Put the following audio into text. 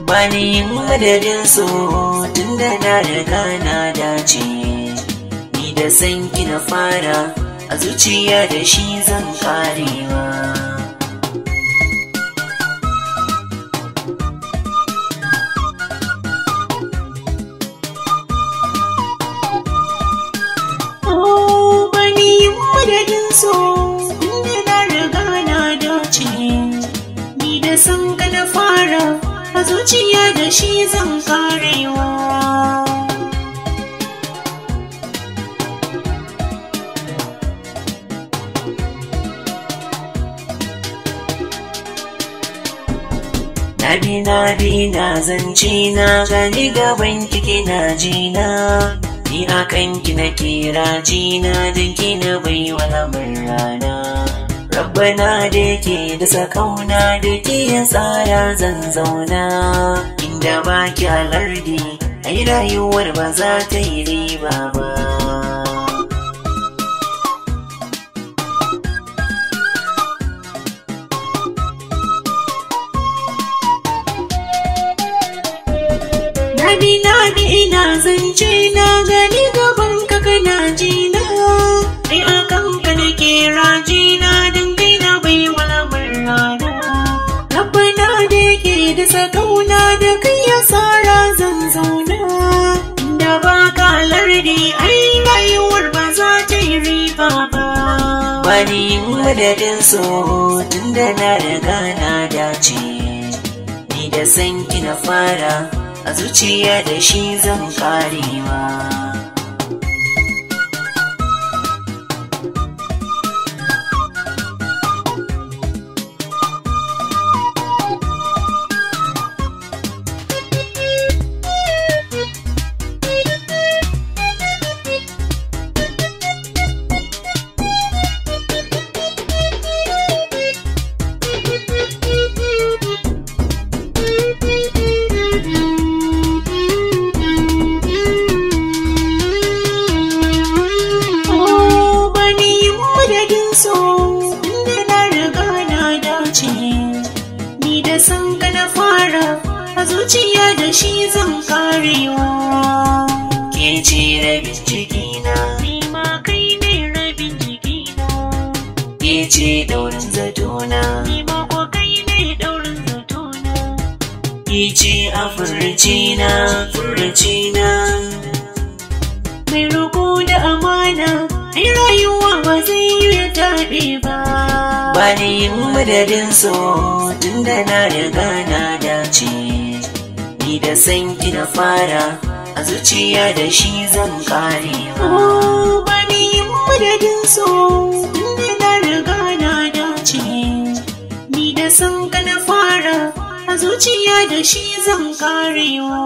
Bani yin madadin so tunda na riga na dace, ni da san ki na fara a zuciya da shi zan karewa. Bani yin madadin so tunda na riga na dace, ni da san ka na fara a zuciya da shi zan karewa. Na bi na zance na gani gaban kike na jina, ni akan ki na kira jina don ki na bai wala rana. Rabbana da yake da sakauna da ke ya tsara zan zauna, inda ba ki alardi ai rayuwar ba za ta yi riba ba. Na bi ina zance na gani gaban ka kana jina, ai akan ka na kira jina don kai na bai wala rana. Rabbana da yake da sakauna da kai ya tsara zan zauna, inda ba ka lardi ai rayuwar ba za ta yi riba ba. Bani yin madadin so tunda na riga na dace, ni da san ki na fara a zuciya da shi zan karewa. So inda na riga na dace, ni da san ka na fara a zuciya da shi zan karewa. Ke ce rabin jikina, ni ma kai ne rabin jikina. Ke ce daurin zatona, ni ma ko kai ne daurin zatona. Ke ce a furcina, furcina. Mai roƙo da amana, ai rayuwa ba zai yi ya taɓe ba. Bani yin madadin so tunda na riga na dace, ni da san ki na fara a zuciya da shi zan karewa. Bani yin madadin so tunda na riga na dace, ni da san ka na fara a zuciya da shi zan karewa.